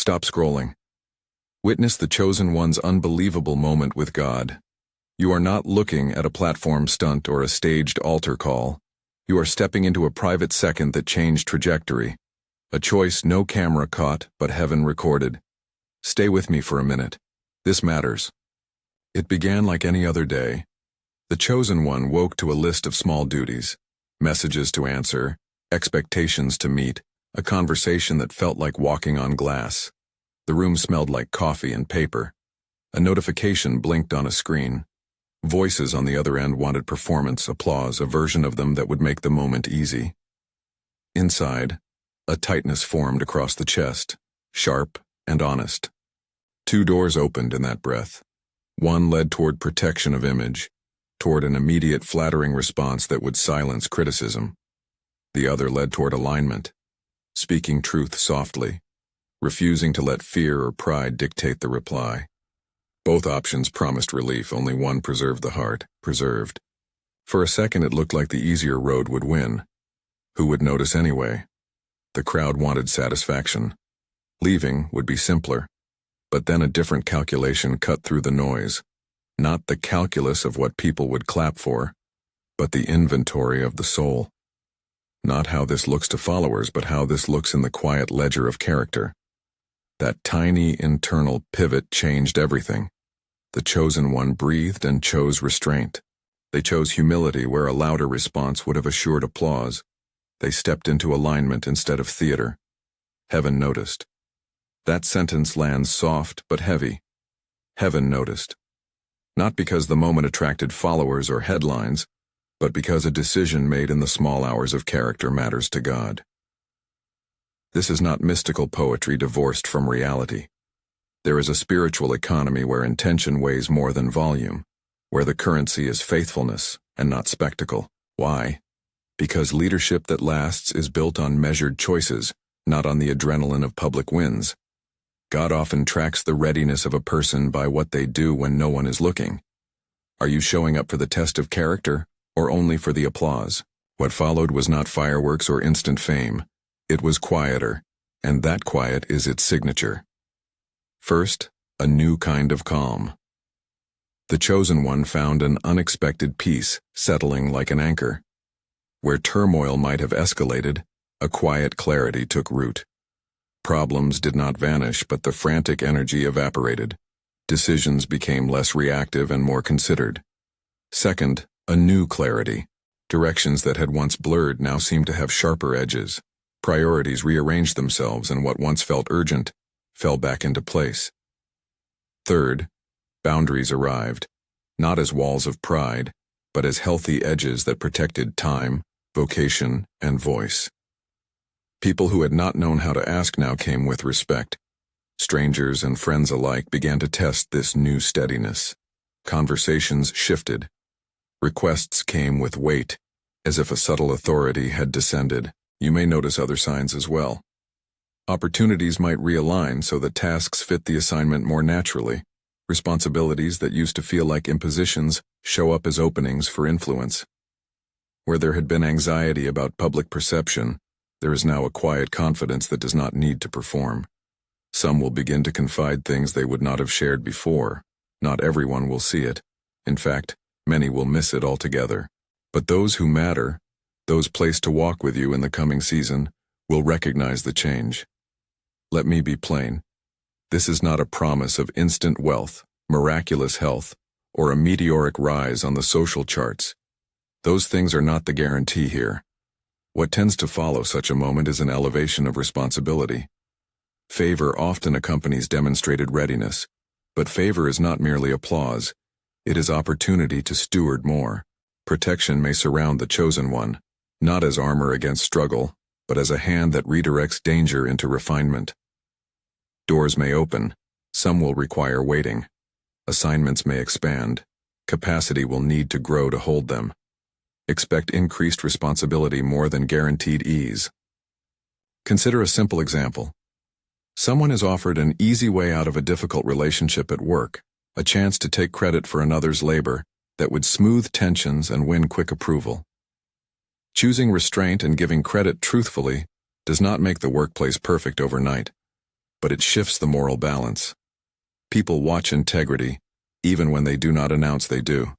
Stop scrolling. Witness the chosen one's unbelievable moment with God. You are not looking at a platform stunt or a staged altar call. You are stepping into a private second that changed trajectory. A choice no camera caught, but heaven recorded. Stay with me for a minute. This matters. It began like any other day. The chosen one woke to a list of small duties, messages to answer, expectations to meet, a conversation that felt like walking on glass. The room smelled like coffee and paper. A notification blinked on a screen. Voices on the other end wanted performance, applause, a version of them that would make the moment easy. Inside, a tightness formed across the chest, sharp and honest. Two doors opened in that breath. One led toward protection of image, toward an immediate flattering response that would silence criticism. The other led toward alignment, speaking truth softly, refusing to let fear or pride dictate the reply. Both options promised relief, only one preserved the heart, preserved. For a second it looked like the easier road would win. Who would notice anyway? The crowd wanted satisfaction. Leaving would be simpler. But then a different calculation cut through the noise. Not the calculus of what people would clap for, but the inventory of the soul. Not how this looks to followers, but how this looks in the quiet ledger of character. That tiny internal pivot changed everything. The chosen one breathed and chose restraint. They chose humility where a louder response would have assured applause. They stepped into alignment instead of theater. Heaven noticed. That sentence lands soft but heavy. Heaven noticed. Not because the moment attracted followers or headlines, but because a decision made in the small hours of character matters to God. This is not mystical poetry divorced from reality. There is a spiritual economy where intention weighs more than volume, where the currency is faithfulness and not spectacle. Why? Because leadership that lasts is built on measured choices, not on the adrenaline of public wins. God often tracks the readiness of a person by what they do when no one is looking. Are you showing up for the test of character, or only for the applause? What followed was not fireworks or instant fame. It was quieter, and that quiet is its signature. First, a new kind of calm. The chosen one found an unexpected peace settling like an anchor. Where turmoil might have escalated, a quiet clarity took root. Problems did not vanish, but the frantic energy evaporated. Decisions became less reactive and more considered. Second, a new clarity. Directions that had once blurred now seemed to have sharper edges. Priorities rearranged themselves, and what once felt urgent fell back into place. Third, boundaries arrived, not as walls of pride, but as healthy edges that protected time, vocation, and voice. People who had not known how to ask now came with respect. Strangers and friends alike began to test this new steadiness. Conversations shifted. Requests came with weight, as if a subtle authority had descended. You may notice other signs as well. Opportunities might realign so that tasks fit the assignment more naturally. Responsibilities that used to feel like impositions show up as openings for influence. Where there had been anxiety about public perception, there is now a quiet confidence that does not need to perform. Some will begin to confide things they would not have shared before. Not everyone will see it. In fact, many will miss it altogether. But those who matter, those placed to walk with you in the coming season, will recognize the change. Let me be plain. This is not a promise of instant wealth, miraculous health, or a meteoric rise on the social charts. Those things are not the guarantee here. What tends to follow such a moment is an elevation of responsibility. Favor often accompanies demonstrated readiness, but favor is not merely applause. It is opportunity to steward more. Protection may surround the chosen one, not as armor against struggle, but as a hand that redirects danger into refinement. Doors may open, some will require waiting. Assignments may expand, capacity will need to grow to hold them. Expect increased responsibility more than guaranteed ease. Consider a simple example. Someone is offered an easy way out of a difficult relationship at work, a chance to take credit for another's labor that would smooth tensions and win quick approval. Choosing restraint and giving credit truthfully does not make the workplace perfect overnight, but it shifts the moral balance. People watch integrity, even when they do not announce they do.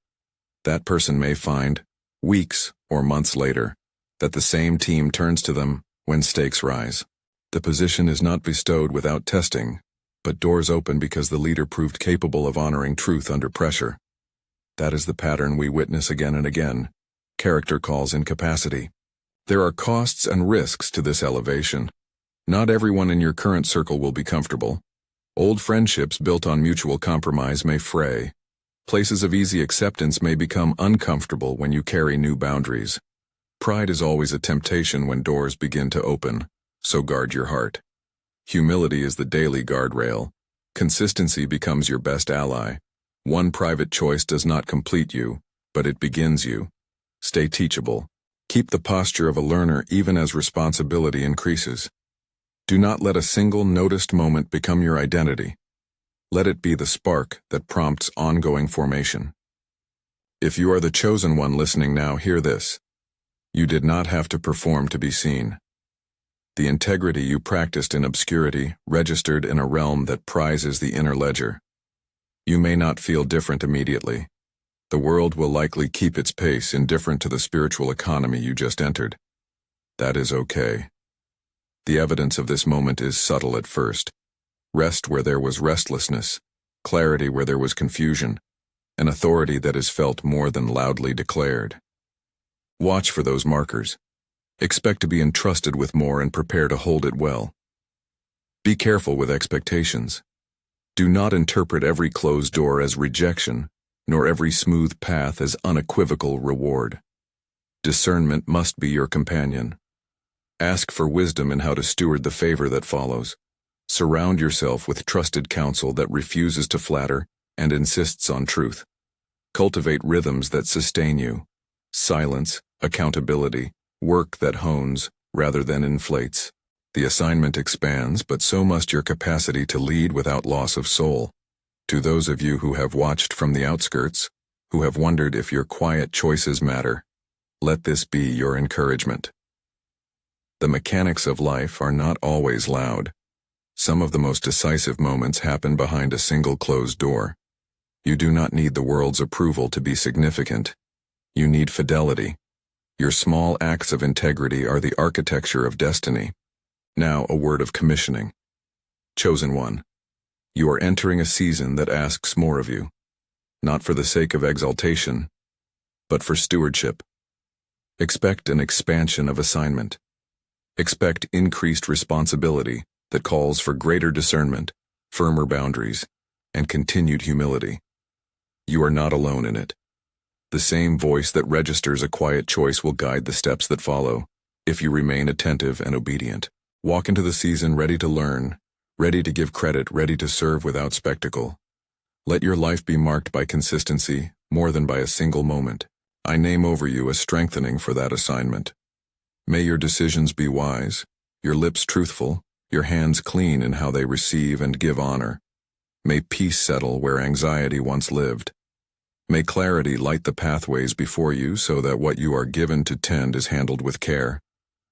That person may find, weeks or months later, that the same team turns to them when stakes rise. The position is not bestowed without testing, but doors open because the leader proved capable of honoring truth under pressure. That is the pattern we witness again and again. Character calls incapacity. There are costs and risks to this elevation. Not everyone in your current circle will be comfortable. Old friendships built on mutual compromise may fray. Places of easy acceptance may become uncomfortable when you carry new boundaries. Pride is always a temptation when doors begin to open, so guard your heart. Humility is the daily guardrail. Consistency becomes your best ally. One private choice does not complete you, but it begins you. Stay teachable. Keep the posture of a learner even as responsibility increases. Do not let a single noticed moment become your identity. Let it be the spark that prompts ongoing formation. If you are the chosen one listening now, hear this. You did not have to perform to be seen. The integrity you practiced in obscurity registered in a realm that prizes the inner ledger. You may not feel different immediately. The world will likely keep its pace indifferent to the spiritual economy you just entered. That is okay. The evidence of this moment is subtle at first. Rest where there was restlessness, clarity where there was confusion, an authority that is felt more than loudly declared. Watch for those markers. Expect to be entrusted with more and prepare to hold it well. Be careful with expectations. Do not interpret every closed door as rejection, nor every smooth path as unequivocal reward. Discernment must be your companion. Ask for wisdom in how to steward the favor that follows. Surround yourself with trusted counsel that refuses to flatter and insists on truth. Cultivate rhythms that sustain you. Silence, accountability, work that hones rather than inflates. The assignment expands, but so must your capacity to lead without loss of soul. To those of you who have watched from the outskirts, who have wondered if your quiet choices matter, let this be your encouragement. The mechanics of life are not always loud. Some of the most decisive moments happen behind a single closed door. You do not need the world's approval to be significant. You need fidelity. Your small acts of integrity are the architecture of destiny. Now a word of commissioning. Chosen one, you are entering a season that asks more of you, not for the sake of exaltation, but for stewardship. Expect an expansion of assignment. Expect increased responsibility that calls for greater discernment, firmer boundaries, and continued humility. You are not alone in it. The same voice that registers a quiet choice will guide the steps that follow, if you remain attentive and obedient. Walk into the season ready to learn, ready to give credit, ready to serve without spectacle. Let your life be marked by consistency more than by a single moment. I name over you a strengthening for that assignment. May your decisions be wise, your lips truthful, your hands clean in how they receive and give honor. May peace settle where anxiety once lived. May clarity light the pathways before you so that what you are given to tend is handled with care.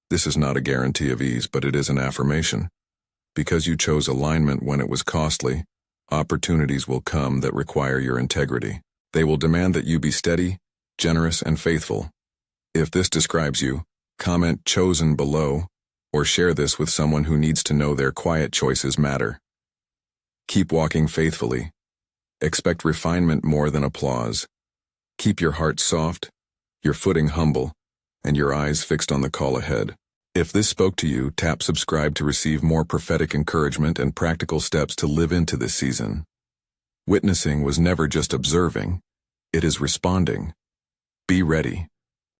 This is not a guarantee of ease, but it is an affirmation. Because you chose alignment when it was costly, opportunities will come that require your integrity. They will demand that you be steady, generous, and faithful. If this describes you, comment "chosen" below, or share this with someone who needs to know their quiet choices matter. Keep walking faithfully. Expect refinement more than applause. Keep your heart soft, your footing humble, and your eyes fixed on the call ahead. If this spoke to you, tap subscribe to receive more prophetic encouragement and practical steps to live into this season. Witnessing was never just observing, it is responding. Be ready.